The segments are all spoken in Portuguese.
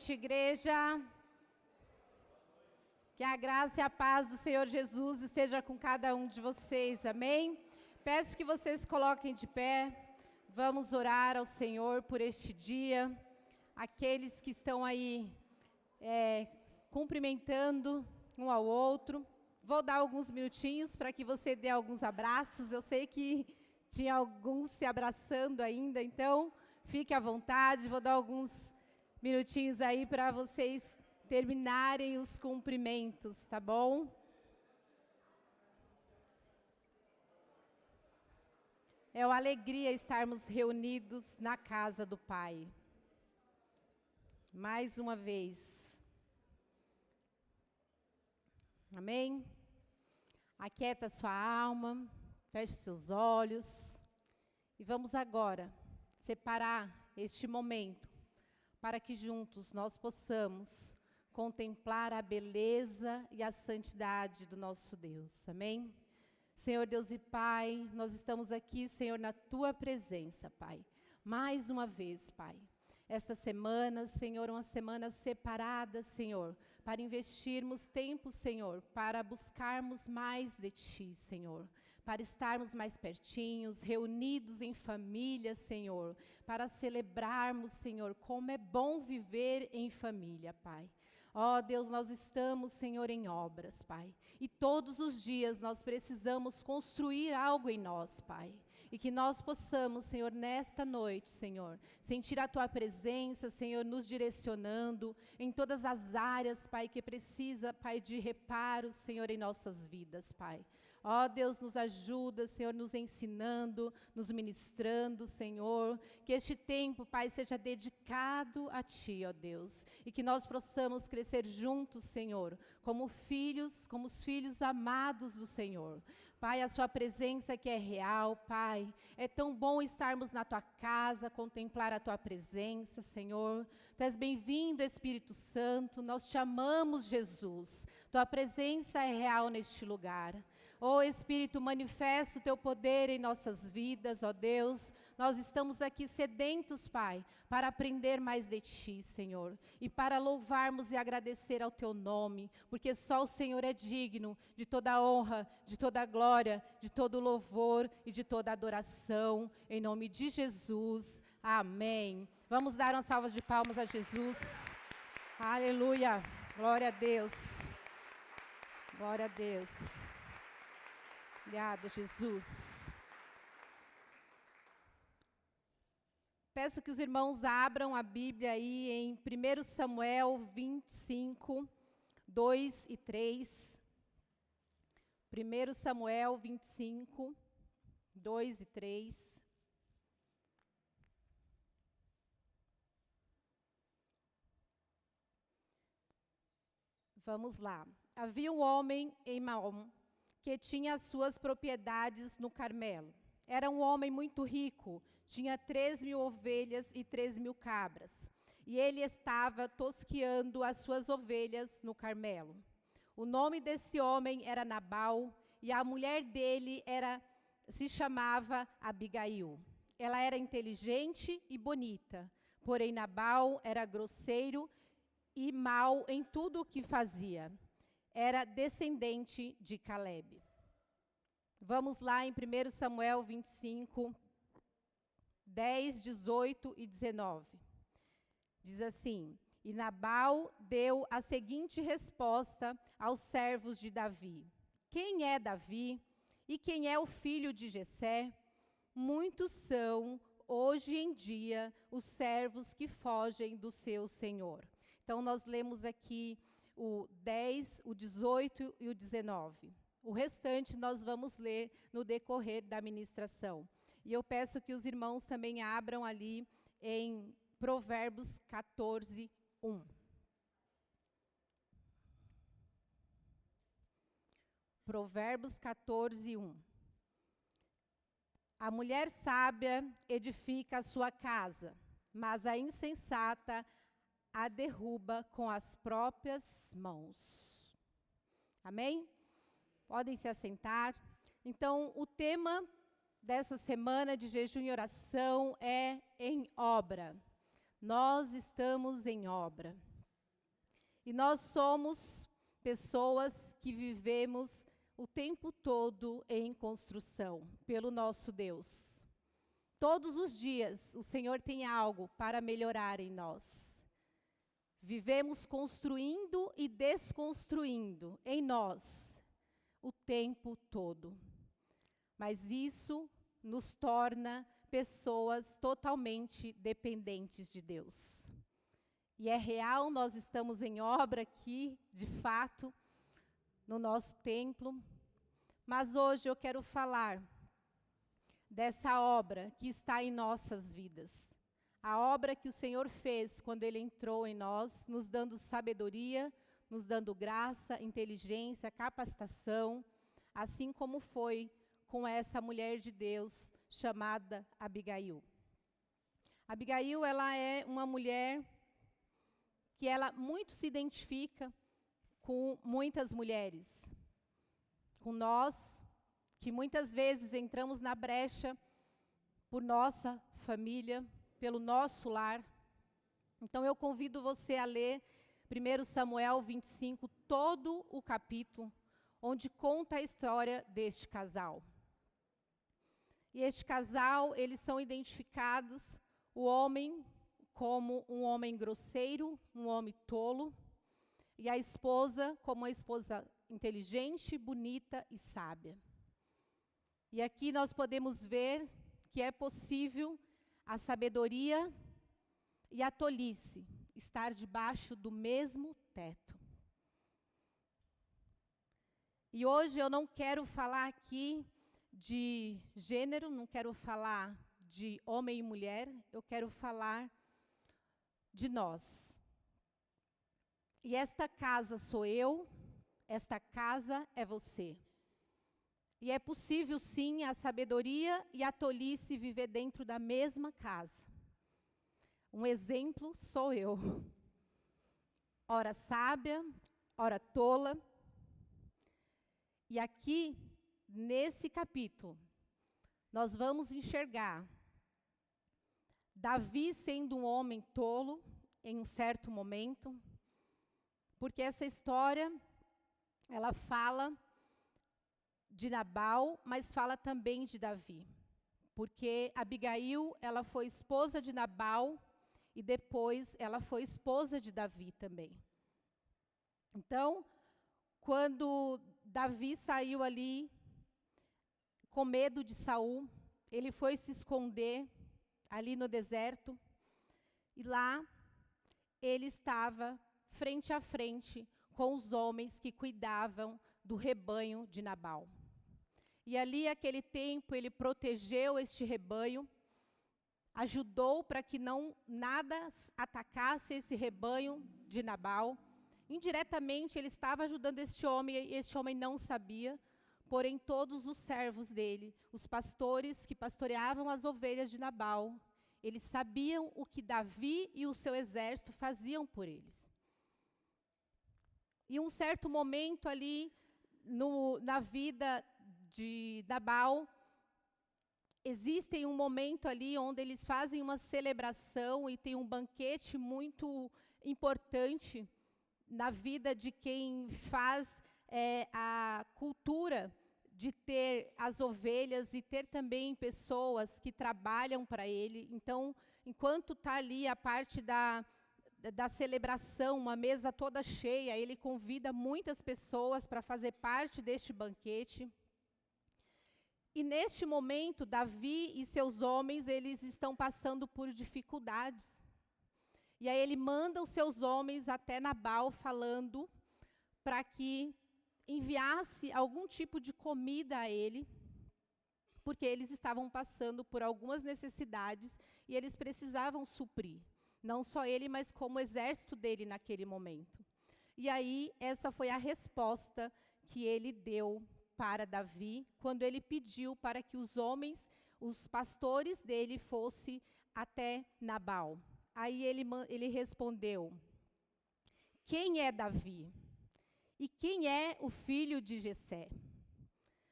noite, igreja. Que a graça e a paz do Senhor Jesus esteja com cada um de vocês, amém? Peço que vocês se coloquem de pé, vamos orar ao Senhor por este dia. Aqueles que estão aí cumprimentando um ao outro, vou dar alguns minutinhos para que você dê alguns abraços. Eu sei que tinha alguns se abraçando ainda, então fique à vontade, vou dar alguns minutinhos aí para vocês terminarem os cumprimentos, tá bom? É uma alegria estarmos reunidos na casa do Pai. Mais uma vez. Amém? Aquieta sua alma, feche seus olhos e vamos agora separar este momento para que juntos nós possamos contemplar a beleza e a santidade do nosso Deus. Amém? Senhor Deus e Pai, nós estamos aqui, Senhor, na Tua presença, Pai. Mais uma vez, Pai. Esta semana, Senhor, uma semana separada, Senhor, para investirmos tempo, Senhor, para buscarmos mais de Ti, Senhor, para estarmos mais pertinhos, reunidos em família, Senhor, para celebrarmos, Senhor, como é bom viver em família, Pai. Ó Deus, nós estamos, Senhor, em obras, Pai. E todos os dias nós precisamos construir algo em nós, Pai. E que nós possamos, Senhor, nesta noite, Senhor, sentir a Tua presença, Senhor, nos direcionando em todas as áreas, Pai, que precisa, Pai, de reparo, Senhor, em nossas vidas, Pai. Ó Deus, nos ajuda, Senhor, nos ensinando, nos ministrando, Senhor. Que este tempo, Pai, seja dedicado a Ti, ó Deus. E que nós possamos crescer juntos, Senhor, como os filhos amados do Senhor. Pai, a Sua presença que é real, Pai. É tão bom estarmos na Tua casa, contemplar a Tua presença, Senhor. Tu és bem-vindo, Espírito Santo. Nós Te amamos, Jesus. Tua presença é real neste lugar. Ó Espírito, manifesta o Teu poder em nossas vidas, ó Deus. Nós estamos aqui sedentos, Pai, para aprender mais de Ti, Senhor. E para louvarmos e agradecer ao Teu nome, porque só o Senhor é digno de toda honra, de toda glória, de todo louvor e de toda adoração. Em nome de Jesus, amém. Vamos dar uma salva de palmas a Jesus. Aleluia, glória a Deus. Glória a Deus. Obrigada, Jesus. Peço que os irmãos abram a Bíblia aí em 1 Samuel 25, 2 e 3. 1 Samuel 25, 2 e 3. Vamos lá. Havia um homem em Maom que tinha as suas propriedades no Carmelo. Era um homem muito rico, tinha 3.000 ovelhas e 3.000 cabras. E ele estava tosqueando as suas ovelhas no Carmelo. O nome desse homem era Nabal, e a mulher dele se chamava Abigail. Ela era inteligente e bonita, porém Nabal era grosseiro e mau em tudo o que fazia. Era descendente de Calebe. Vamos lá em 1 Samuel 25, 10, 18 e 19. Diz assim: E Nabal deu a seguinte resposta aos servos de Davi: Quem é Davi e quem é o filho de Jessé? Muitos são, hoje em dia, os servos que fogem do seu senhor. Então, nós lemos aqui o 10, o 18 e o 19. O restante nós vamos ler no decorrer da ministração. E eu peço que os irmãos também abram ali em Provérbios 14, 1. Provérbios 14, 1. A mulher sábia edifica a sua casa, mas a insensata a derruba com as próprias mãos. Amém? Podem se assentar. Então, o tema dessa semana de jejum e oração é em obra. Nós estamos em obra. E nós somos pessoas que vivemos o tempo todo em construção pelo nosso Deus. Todos os dias o Senhor tem algo para melhorar em nós. Vivemos construindo e desconstruindo em nós o tempo todo. Mas isso nos torna pessoas totalmente dependentes de Deus. E é real, nós estamos em obra aqui, de fato, no nosso templo. Mas hoje eu quero falar dessa obra que está em nossas vidas. A obra que o Senhor fez quando Ele entrou em nós, nos dando sabedoria, nos dando graça, inteligência, capacitação, assim como foi com essa mulher de Deus chamada Abigail. Abigail, ela é uma mulher que ela muito se identifica com muitas mulheres. Com nós, que muitas vezes entramos na brecha por nossa família, pelo nosso lar. Então eu convido você a ler 1 Samuel 25, todo o capítulo, onde conta a história deste casal. E este casal, eles são identificados, o homem como um homem grosseiro, um homem tolo, e a esposa como uma esposa inteligente, bonita e sábia. E aqui nós podemos ver que é possível a sabedoria e a tolice estar debaixo do mesmo teto. E hoje eu não quero falar aqui de gênero, não quero falar de homem e mulher, eu quero falar de nós. E esta casa sou eu, esta casa é você. E é possível, sim, a sabedoria e a tolice viver dentro da mesma casa. Um exemplo sou eu. Ora sábia, ora tola. E aqui, nesse capítulo, nós vamos enxergar Davi sendo um homem tolo em um certo momento, porque essa história, ela fala de Nabal, mas fala também de Davi. Porque Abigail, ela foi esposa de Nabal e depois ela foi esposa de Davi também. Então, quando Davi saiu ali com medo de Saul, ele foi se esconder ali no deserto e lá ele estava frente a frente com os homens que cuidavam do rebanho de Nabal. E ali, aquele tempo, ele protegeu este rebanho, ajudou para que nada atacasse esse rebanho de Nabal. Indiretamente, ele estava ajudando este homem, e este homem não sabia, porém todos os servos dele, os pastores que pastoreavam as ovelhas de Nabal, eles sabiam o que Davi e o seu exército faziam por eles. E um certo momento ali, na vida de Nabal, existe um momento ali onde eles fazem uma celebração e tem um banquete muito importante na vida de quem faz a cultura de ter as ovelhas e ter também pessoas que trabalham para ele. Então, enquanto está ali a parte da celebração, uma mesa toda cheia, ele convida muitas pessoas para fazer parte deste banquete. E neste momento, Davi e seus homens, eles estão passando por dificuldades. E aí ele manda os seus homens até Nabal, falando para que enviasse algum tipo de comida a ele, porque eles estavam passando por algumas necessidades e eles precisavam suprir. Não só ele, mas como o exército dele naquele momento. E aí, essa foi a resposta que ele deu para Davi, quando ele pediu para que os homens, os pastores dele, fossem até Nabal. Aí ele respondeu: quem é Davi? E quem é o filho de Jessé?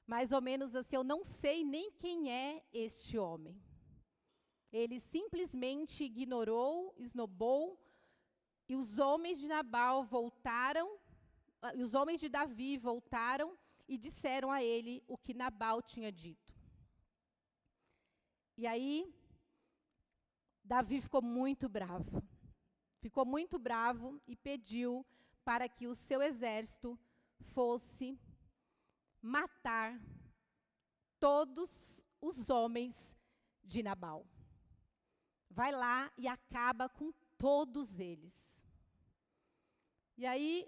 Mais ou menos assim, eu não sei nem quem é este homem. Ele simplesmente ignorou, esnobou E os homens de Nabal voltaram, os homens de Davi voltaram e disseram a ele o que Nabal tinha dito. E aí, Davi ficou muito bravo. Ficou muito bravo e pediu para que o seu exército fosse matar todos os homens de Nabal. Vai lá e acaba com todos eles. E aí,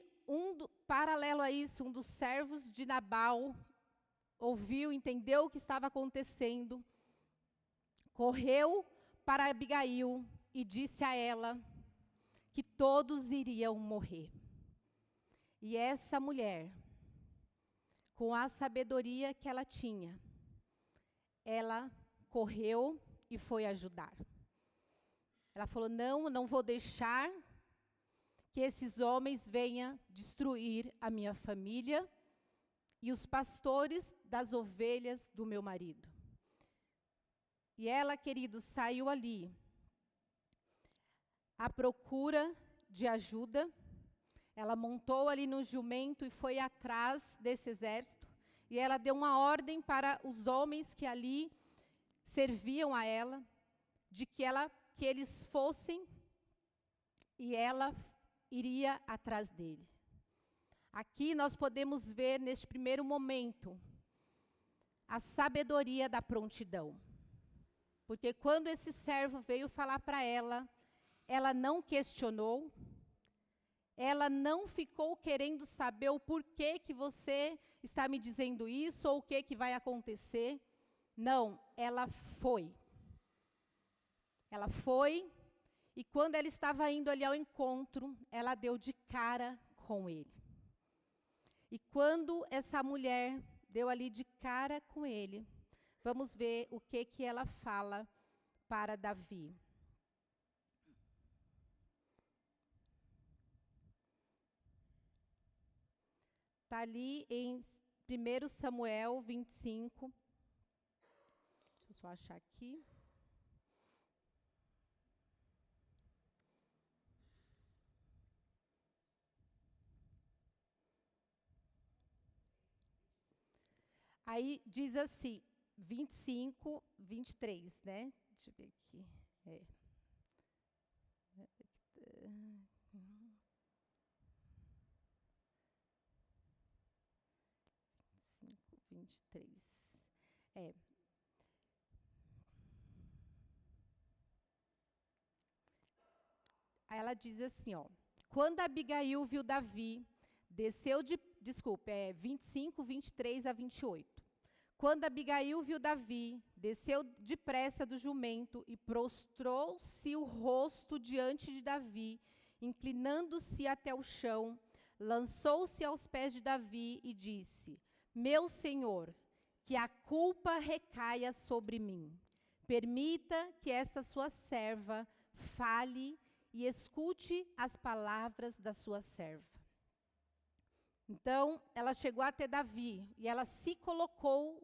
paralelo a isso, um dos servos de Nabal ouviu, entendeu o que estava acontecendo, correu para Abigail e disse a ela que todos iriam morrer. E essa mulher, com a sabedoria que ela tinha, ela correu e foi ajudar. Ela falou, não vou deixar que esses homens venham destruir a minha família e os pastores das ovelhas do meu marido. E ela, queridos, saiu ali à procura de ajuda. Ela montou ali no jumento e foi atrás desse exército. E ela deu uma ordem para os homens que ali serviam a ela, de que eles fossem, e ela iria atrás dele. Aqui nós podemos ver, neste primeiro momento, a sabedoria da prontidão. Porque quando esse servo veio falar para ela, ela não questionou, ela não ficou querendo saber o porquê que você está me dizendo isso, ou o que vai acontecer. Não, ela foi. Ela foi, e quando ela estava indo ali ao encontro, ela deu de cara com ele. E quando essa mulher deu ali de cara com ele, vamos ver o que ela fala para Davi. Está ali em 1 Samuel 25. Deixa eu só achar aqui. Aí diz assim, 25, 23, né? Deixa eu ver aqui. 25, 23. Aí ela diz assim, ó. Quando Abigail viu Davi, desceu de... Desculpa, 25, 23 a 28. Quando Abigail viu Davi, desceu depressa do jumento e prostrou-se o rosto diante de Davi, inclinando-se até o chão, lançou-se aos pés de Davi e disse, meu senhor, que a culpa recaia sobre mim. Permita que essa sua serva fale e escute as palavras da sua serva. Então, ela chegou até Davi e ela se colocou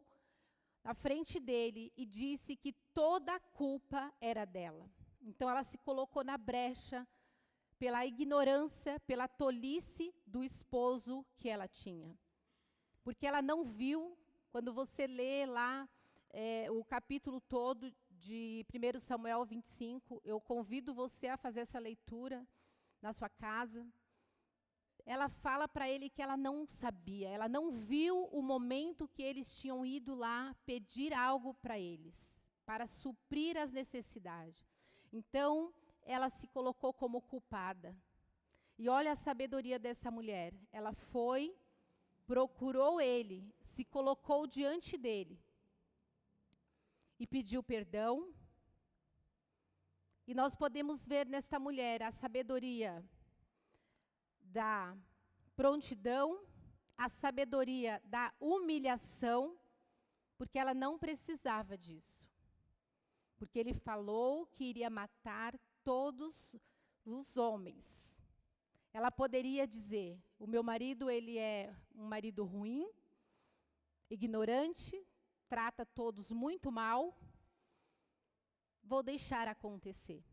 à frente dele e disse que toda a culpa era dela. Então, ela se colocou na brecha pela ignorância, pela tolice do esposo que ela tinha. Porque ela não viu, quando você lê lá o capítulo todo de 1 Samuel 25, eu convido você a fazer essa leitura na sua casa. Ela fala para ele que ela não sabia, ela não viu o momento que eles tinham ido lá pedir algo para eles, para suprir as necessidades. Então, ela se colocou como culpada. E olha a sabedoria dessa mulher. Ela foi, procurou ele, se colocou diante dele e pediu perdão. E nós podemos ver nesta mulher a sabedoria da prontidão, a sabedoria da humilhação, porque ela não precisava disso. Porque ele falou que iria matar todos os homens. Ela poderia dizer, o meu marido, ele é um marido ruim, ignorante, trata todos muito mal, vou deixar acontecer.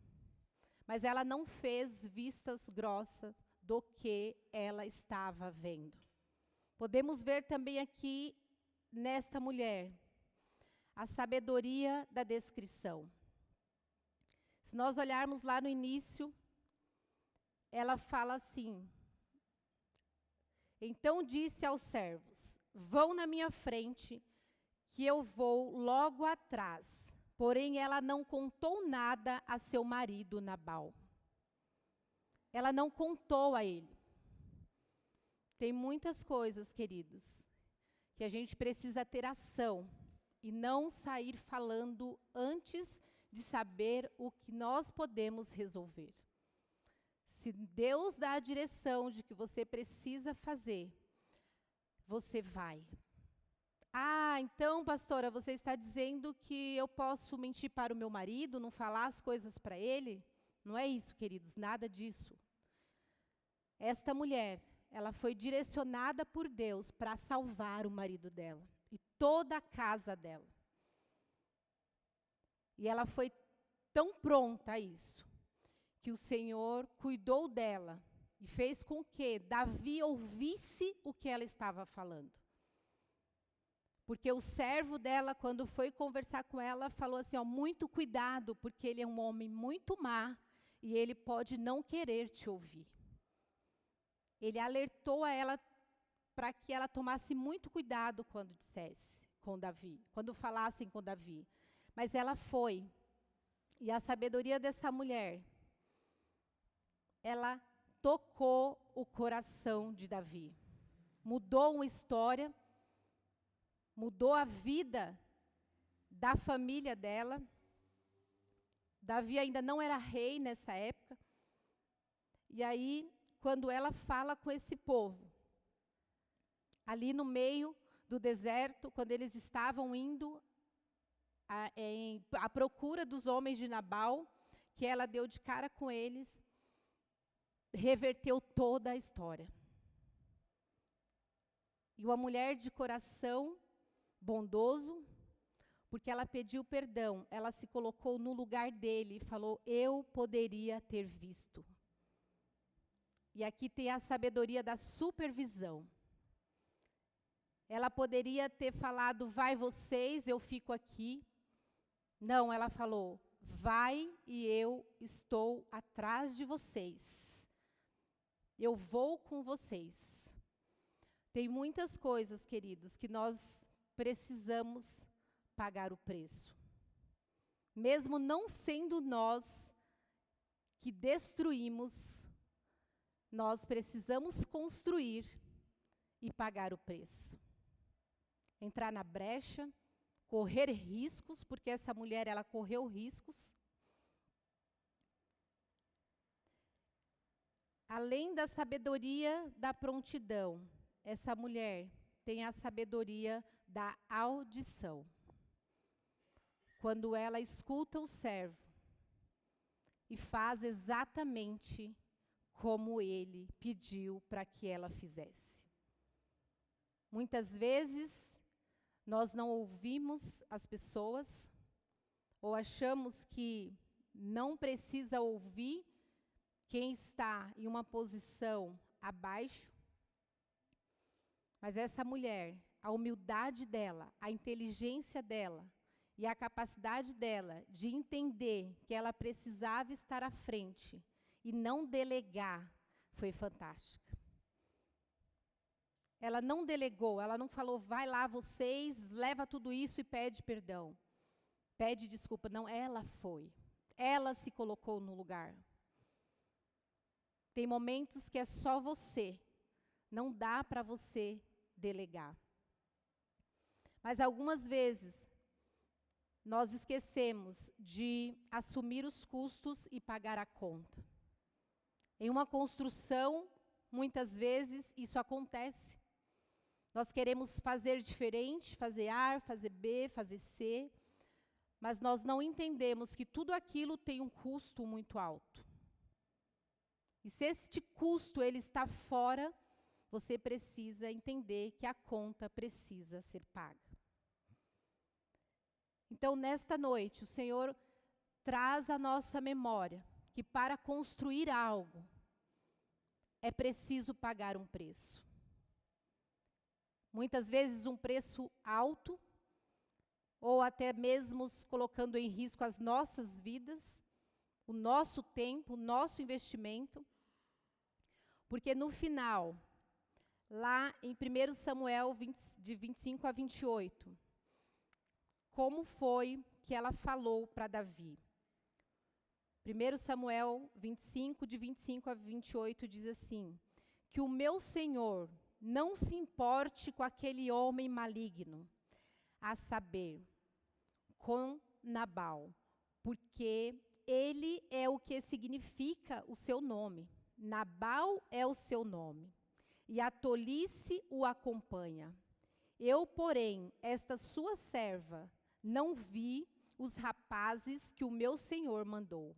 mas ela não fez vistas grossas do que ela estava vendo. Podemos ver também aqui, nesta mulher, a sabedoria da descrição. Se nós olharmos lá no início, ela fala assim: então disse aos servos, vão na minha frente, que eu vou logo atrás. Porém, ela não contou nada a seu marido Nabal. Ela não contou a ele. Tem muitas coisas, queridos, que a gente precisa ter ação e não sair falando antes de saber o que nós podemos resolver. Se Deus dá a direção de que você precisa fazer, você vai. Ah, então, pastora, você está dizendo que eu posso mentir para o meu marido, não falar as coisas para ele? Não é isso, queridos, nada disso. Esta mulher, ela foi direcionada por Deus para salvar o marido dela e toda a casa dela. E ela foi tão pronta a isso, que o Senhor cuidou dela e fez com que Davi ouvisse o que ela estava falando. Porque o servo dela, quando foi conversar com ela, falou assim, ó, muito cuidado, porque ele é um homem muito má e ele pode não querer te ouvir. Ele alertou a ela para que ela tomasse muito cuidado quando dissesse com Davi, quando falassem com Davi. Mas ela foi. E a sabedoria dessa mulher, ela tocou o coração de Davi. Mudou uma história, mudou a vida da família dela. Davi ainda não era rei nessa época. E aí, quando ela fala com esse povo, ali no meio do deserto, quando eles estavam indo à procura dos homens de Nabal, que ela deu de cara com eles, reverteu toda a história. E uma mulher de coração bondoso, porque ela pediu perdão, ela se colocou no lugar dele e falou, eu poderia ter visto. E aqui tem a sabedoria da supervisão. Ela poderia ter falado, vai vocês, eu fico aqui. Não, ela falou, vai e eu estou atrás de vocês. Eu vou com vocês. Tem muitas coisas, queridos, que nós precisamos pagar o preço. Mesmo não sendo nós que destruímos, nós precisamos construir e pagar o preço. Entrar na brecha, correr riscos, porque essa mulher, ela correu riscos. Além da sabedoria da prontidão, essa mulher tem a sabedoria da audição. Quando ela escuta o servo e faz exatamente como ele pediu para que ela fizesse. Muitas vezes, nós não ouvimos as pessoas, ou achamos que não precisa ouvir quem está em uma posição abaixo. Mas essa mulher, a humildade dela, a inteligência dela e a capacidade dela de entender que ela precisava estar à frente e não delegar, foi fantástica. Ela não delegou, ela não falou, vai lá vocês, leva tudo isso e pede perdão. Pede desculpa. Não, ela foi. Ela se colocou no lugar. Tem momentos que é só você. Não dá para você delegar. Mas algumas vezes, nós esquecemos de assumir os custos e pagar a conta. Em uma construção, muitas vezes, isso acontece. Nós queremos fazer diferente, fazer A, fazer B, fazer C, mas nós não entendemos que tudo aquilo tem um custo muito alto. E se este custo ele está fora, você precisa entender que a conta precisa ser paga. Então, nesta noite, o Senhor traz à nossa memória que para construir algo é preciso pagar um preço. Muitas vezes um preço alto, ou até mesmo colocando em risco as nossas vidas, o nosso tempo, o nosso investimento. Porque no final, lá em 1 Samuel de 25 a 28, como foi que ela falou para Davi? 1 Samuel 25, de 25 a 28, diz assim: que o meu Senhor não se importe com aquele homem maligno, a saber, com Nabal, porque ele é o que significa o seu nome. Nabal é o seu nome, e a tolice o acompanha. Eu, porém, esta sua serva, não vi os rapazes que o meu Senhor mandou.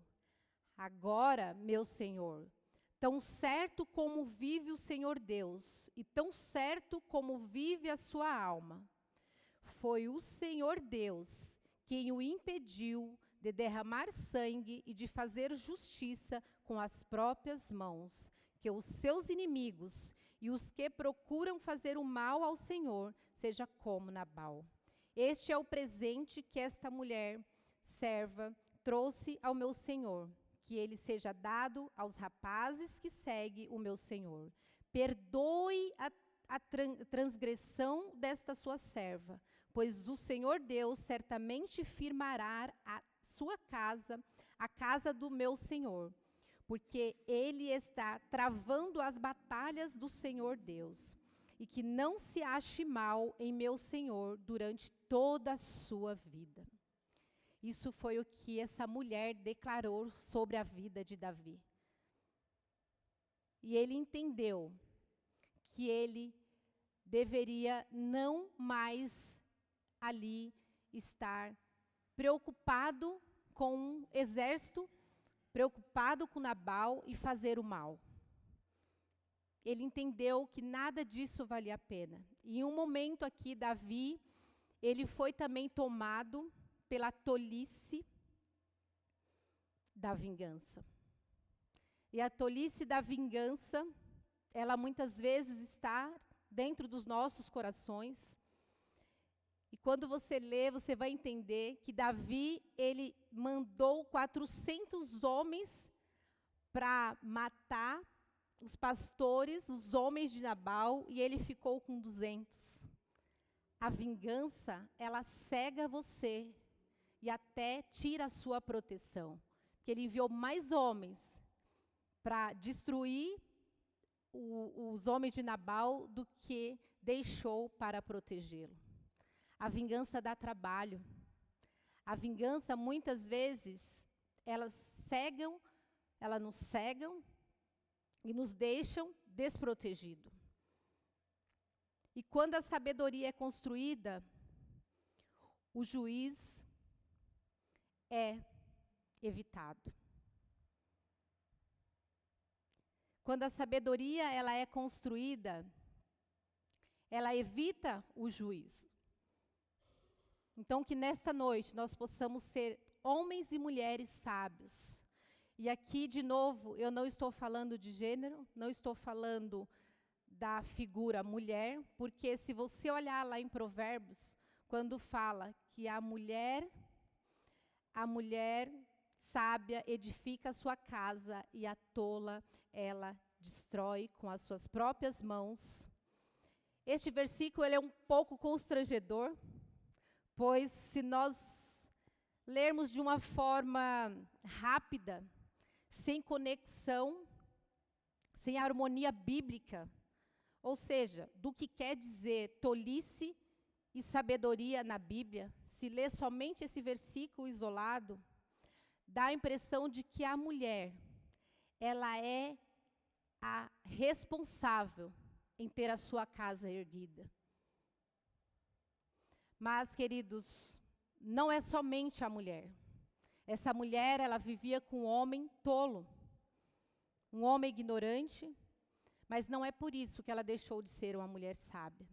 Agora, meu Senhor, tão certo como vive o Senhor Deus, e tão certo como vive a sua alma, foi o Senhor Deus quem o impediu de derramar sangue e de fazer justiça com as próprias mãos, que os seus inimigos e os que procuram fazer o mal ao Senhor seja como Nabal. Este é o presente que esta mulher serva trouxe ao meu Senhor, que ele seja dado aos rapazes que seguem o meu Senhor. Perdoe a transgressão desta sua serva, pois o Senhor Deus certamente firmará a sua casa, a casa do meu Senhor, porque ele está travando as batalhas do Senhor Deus, e que não se ache mal em meu Senhor durante toda a sua vida. Isso foi o que essa mulher declarou sobre a vida de Davi. E ele entendeu que ele deveria não mais ali estar preocupado com um exército, preocupado com Nabal e fazer o mal. Ele entendeu que nada disso valia a pena. E em um momento aqui, Davi, ele foi também tomado pela tolice da vingança. E a tolice da vingança, ela muitas vezes está dentro dos nossos corações. E quando você lê, você vai entender que Davi, ele mandou 400 homens para matar os pastores, os homens de Nabal, e ele ficou com 200. A vingança, ela cega você e até tira a sua proteção. Porque ele enviou mais homens para destruir os homens de Nabal do que deixou para protegê-lo. A vingança dá trabalho. A vingança, muitas vezes, elas nos cegam e nos deixam desprotegidos. E quando a sabedoria é construída, o juiz é evitado. Quando a sabedoria ela é construída, ela evita o juízo. Então, que nesta noite nós possamos ser homens e mulheres sábios. E aqui, de novo, eu não estou falando de gênero, não estou falando da figura mulher, porque se você olhar lá em Provérbios, quando fala que a mulher sábia edifica a sua casa e a tola ela destrói com as suas próprias mãos. Este versículo ele é um pouco constrangedor, pois se nós lermos de uma forma rápida, sem conexão, sem harmonia bíblica, ou seja, do que quer dizer tolice e sabedoria na Bíblia, se ler somente esse versículo isolado, dá a impressão de que a mulher, ela é a responsável em ter a sua casa erguida. Mas, queridos, não é somente a mulher. Essa mulher, ela vivia com um homem tolo, um homem ignorante, mas não é por isso que ela deixou de ser uma mulher sábia.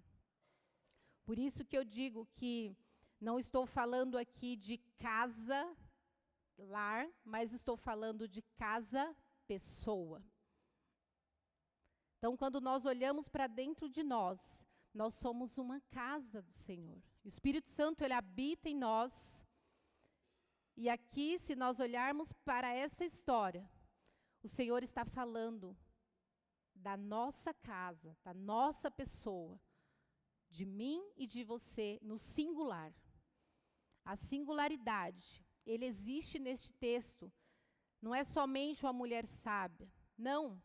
Por isso que eu digo que não estou falando aqui de casa lar, mas estou falando de casa-pessoa. Então, quando nós olhamos para dentro de nós, nós somos uma casa do Senhor. O Espírito Santo, ele habita em nós. E aqui, se nós olharmos para essa história, o Senhor está falando da nossa casa, da nossa pessoa, de mim e de você, no singular. A singularidade, ele existe neste texto. Não é somente uma mulher sábia. Não.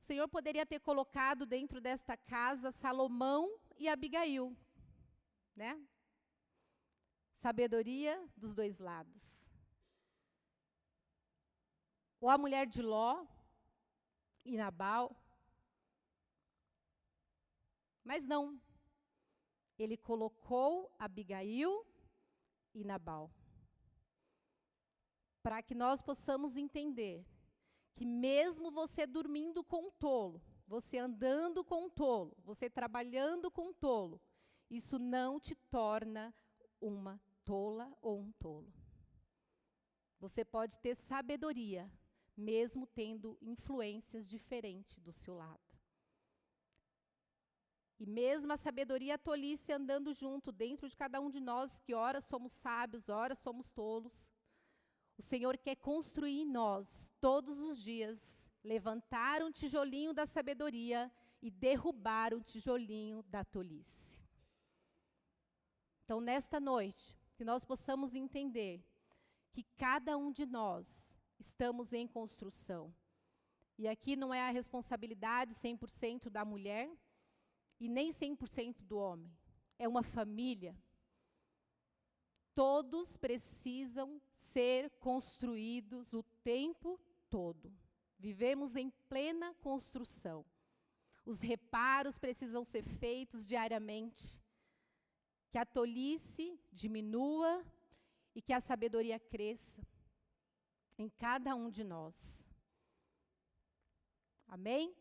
O Senhor poderia ter colocado dentro desta casa Salomão e Abigail, né? Sabedoria dos dois lados. Ou a mulher de Ló e Nabal. Mas não. Ele colocou Abigail e Nabal. Para que nós possamos entender que mesmo você dormindo com um tolo, você andando com um tolo, você trabalhando com um tolo, isso não te torna uma tola ou um tolo. Você pode ter sabedoria, mesmo tendo influências diferentes do seu lado. E mesmo a sabedoria e a tolice andando junto dentro de cada um de nós, que ora somos sábios, ora somos tolos, o Senhor quer construir em nós, todos os dias, levantar um tijolinho da sabedoria e derrubar um tijolinho da tolice. Então, nesta noite, que nós possamos entender que cada um de nós estamos em construção. E aqui não é a responsabilidade 100% da mulher e nem 100% do homem. É uma família. Todos precisam ser construídos o tempo todo. Vivemos em plena construção. Os reparos precisam ser feitos diariamente. Que a tolice diminua e que a sabedoria cresça em cada um de nós. Amém?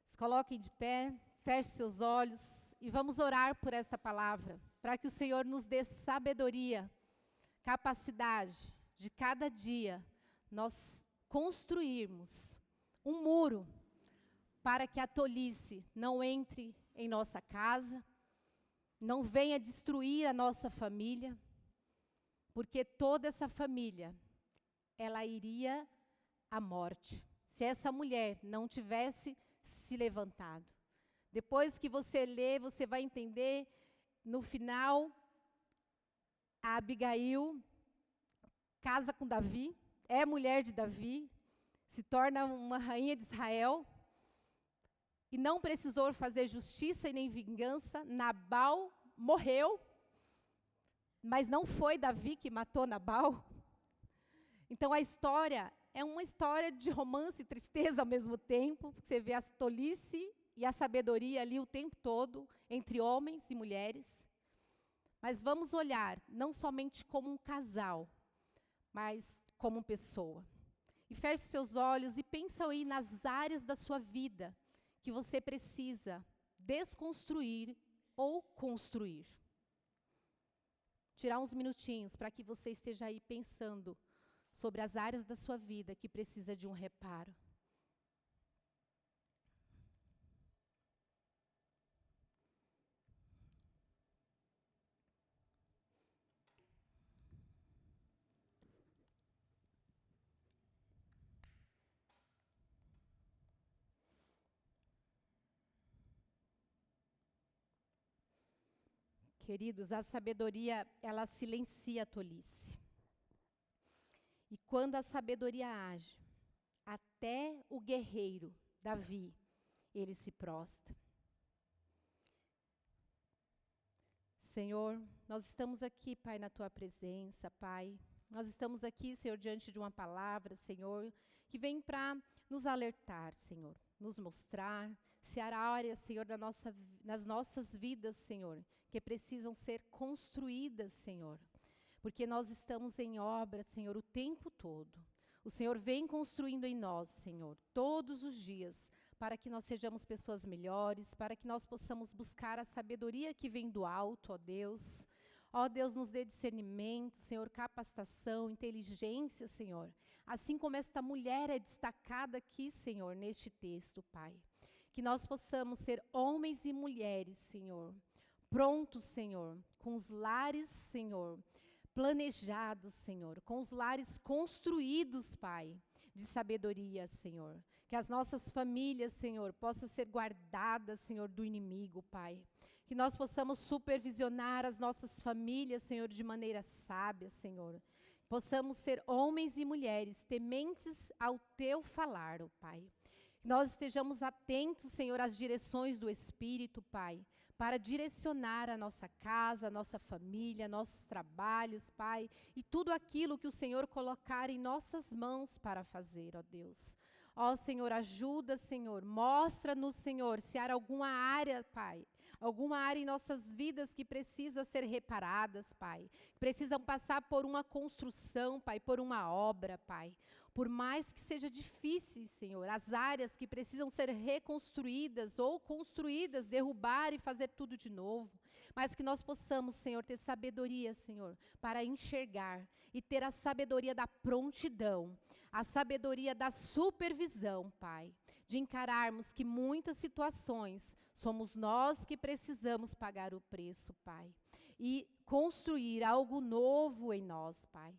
Se coloquem de pé, feche seus olhos e vamos orar por esta palavra, para que o Senhor nos dê sabedoria, capacidade de cada dia nós construirmos um muro para que a tolice não entre em nossa casa, não venha destruir a nossa família, porque toda essa família, ela iria à morte, se essa mulher não tivesse se levantado. Depois que você lê, você vai entender, no final, a Abigail casa com Davi, é mulher de Davi, se torna uma rainha de Israel, e não precisou fazer justiça e nem vingança. Nabal morreu, mas não foi Davi que matou Nabal. Então a história é uma história de romance e tristeza ao mesmo tempo. Você vê a tolice e a sabedoria ali o tempo todo, entre homens e mulheres. Mas vamos olhar, não somente como um casal, mas como pessoa. E feche seus olhos e pensa aí nas áreas da sua vida que você precisa desconstruir ou construir. Tirar uns minutinhos para que você esteja aí pensando sobre as áreas da sua vida que precisa de um reparo. Queridos, a sabedoria, ela silencia a tolice. E quando a sabedoria age, até o guerreiro, Davi, ele se prostra. Senhor, nós estamos aqui, Pai, na Tua presença, Pai. Nós estamos aqui, Senhor, diante de uma palavra, Senhor, que vem para nos alertar, Senhor, nos mostrar se há áreas, Senhor, nas nossas vidas, Senhor, que precisam ser construídas, Senhor. Porque nós estamos em obra, Senhor, o tempo todo. O Senhor vem construindo em nós, Senhor, todos os dias, para que nós sejamos pessoas melhores, para que nós possamos buscar a sabedoria que vem do alto, ó Deus. Ó Deus, nos dê discernimento, Senhor, capacitação, inteligência, Senhor. Assim como esta mulher é destacada aqui, Senhor, neste texto, Pai. Que nós possamos ser homens e mulheres, Senhor, prontos, Senhor, com os lares, Senhor, planejados, Senhor, com os lares construídos, Pai, de sabedoria, Senhor. Que as nossas famílias, Senhor, possam ser guardadas, Senhor, do inimigo, Pai. Que nós possamos supervisionar as nossas famílias, Senhor, de maneira sábia, Senhor. Possamos ser homens e mulheres tementes ao Teu falar, ó Pai. Que nós estejamos atentos, Senhor, às direções do Espírito, Pai, para direcionar a nossa casa, a nossa família, nossos trabalhos, Pai, e tudo aquilo que o Senhor colocar em nossas mãos para fazer, ó Deus. Ó Senhor, ajuda, Senhor, mostra-nos, Senhor, se há alguma área, Pai, alguma área em nossas vidas que precisa ser reparadas, Pai, precisam passar por uma construção, Pai, por uma obra, Pai. Por mais que seja difícil, Senhor, as áreas que precisam ser reconstruídas ou construídas, derrubar e fazer tudo de novo, mas que nós possamos, Senhor, ter sabedoria, Senhor, para enxergar e ter a sabedoria da prontidão, a sabedoria da supervisão, Pai, de encararmos que muitas situações somos nós que precisamos pagar o preço, Pai, e construir algo novo em nós, Pai.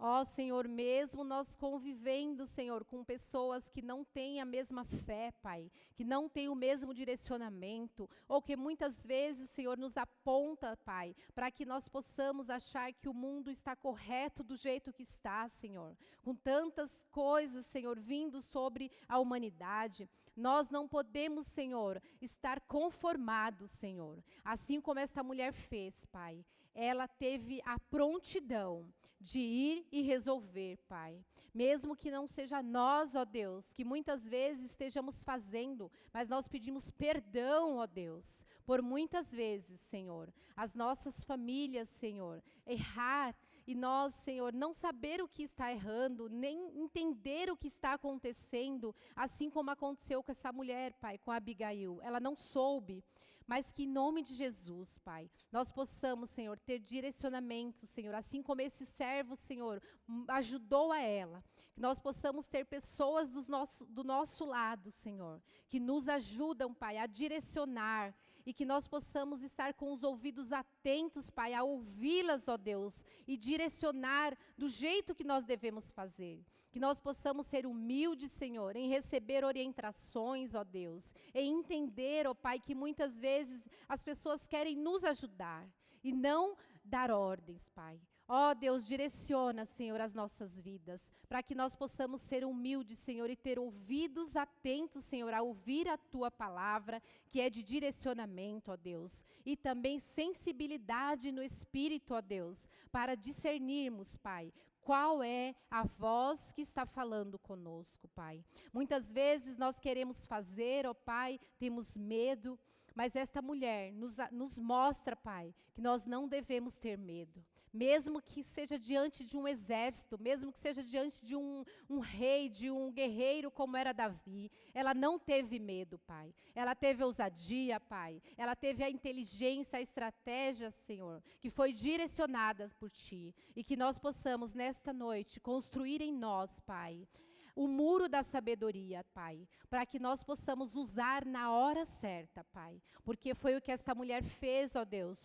Ó Senhor, mesmo nós convivendo, Senhor, com pessoas que não têm a mesma fé, Pai, que não têm o mesmo direcionamento, ou que muitas vezes, Senhor, nos aponta, Pai, para que nós possamos achar que o mundo está correto do jeito que está, Senhor. Com tantas coisas, Senhor, vindo sobre a humanidade, nós não podemos, Senhor, estar conformados, Senhor. Assim como esta mulher fez, Pai, ela teve a prontidão de ir e resolver, Pai. Mesmo que não seja nós, ó Deus, que muitas vezes estejamos fazendo, mas nós pedimos perdão, ó Deus, por muitas vezes, Senhor, as nossas famílias, Senhor, errar e nós, Senhor, não saber o que está errando, nem entender o que está acontecendo, assim como aconteceu com essa mulher, Pai, com a Abigail. Ela não soube. Mas que em nome de Jesus, Pai, nós possamos, Senhor, ter direcionamento, Senhor, assim como esse servo, Senhor, ajudou a ela. Que nós possamos ter pessoas do nosso lado, Senhor, que nos ajudam, Pai, a direcionar e que nós possamos estar com os ouvidos atentos, Pai, a ouvi-las, ó Deus, e direcionar do jeito que nós devemos fazer. Que nós possamos ser humildes, Senhor, em receber orientações, ó Deus, em entender, ó Pai, que muitas vezes as pessoas querem nos ajudar e não dar ordens, Pai. Ó Deus, direciona, Senhor, as nossas vidas, para que nós possamos ser humildes, Senhor, e ter ouvidos atentos, Senhor, a ouvir a Tua palavra, que é de direcionamento, ó Deus, e também sensibilidade no Espírito, ó Deus, para discernirmos, Pai, qual é a voz que está falando conosco, Pai. Muitas vezes nós queremos fazer, ó Pai, temos medo, mas esta mulher nos mostra, Pai, que nós não devemos ter medo. Mesmo que seja diante de um exército, mesmo que seja diante de um rei, de um guerreiro como era Davi, ela não teve medo, Pai. Ela teve ousadia, Pai. Ela teve a inteligência, a estratégia, Senhor, que foi direcionada por Ti. E que nós possamos, nesta noite, construir em nós, Pai, o muro da sabedoria, Pai, para que nós possamos usar na hora certa, Pai, porque foi o que esta mulher fez, ó Deus,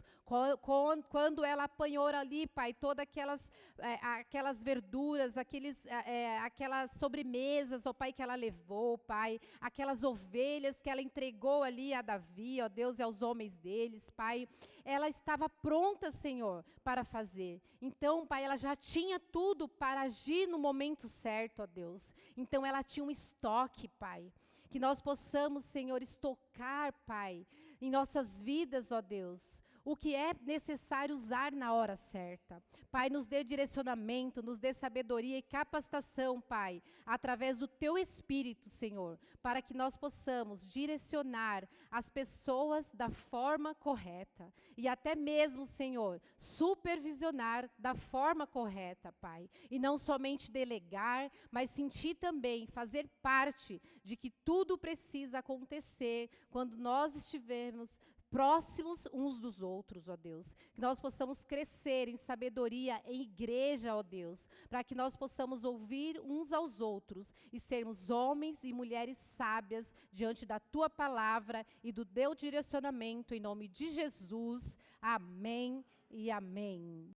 quando ela apanhou ali, Pai, todas aquelas verduras, aquelas sobremesas, ó Pai, que ela levou, Pai, aquelas ovelhas que ela entregou ali a Davi, ó Deus, e aos homens deles, Pai, ela estava pronta, Senhor, para fazer. Então, Pai, ela já tinha tudo para agir no momento certo, ó Deus. Então, ela tinha um estoque, Pai. Que nós possamos, Senhor, estocar, Pai, em nossas vidas, ó Deus, o que é necessário usar na hora certa. Pai, nos dê direcionamento, nos dê sabedoria e capacitação, Pai, através do Teu Espírito, Senhor, para que nós possamos direcionar as pessoas da forma correta. E até mesmo, Senhor, supervisionar da forma correta, Pai. E não somente delegar, mas sentir também, fazer parte de que tudo precisa acontecer quando nós estivermos próximos uns dos outros, ó Deus. Que nós possamos crescer em sabedoria em igreja, ó Deus, para que nós possamos ouvir uns aos outros e sermos homens e mulheres sábias diante da tua palavra e do teu direcionamento, em nome de Jesus. Amém e amém.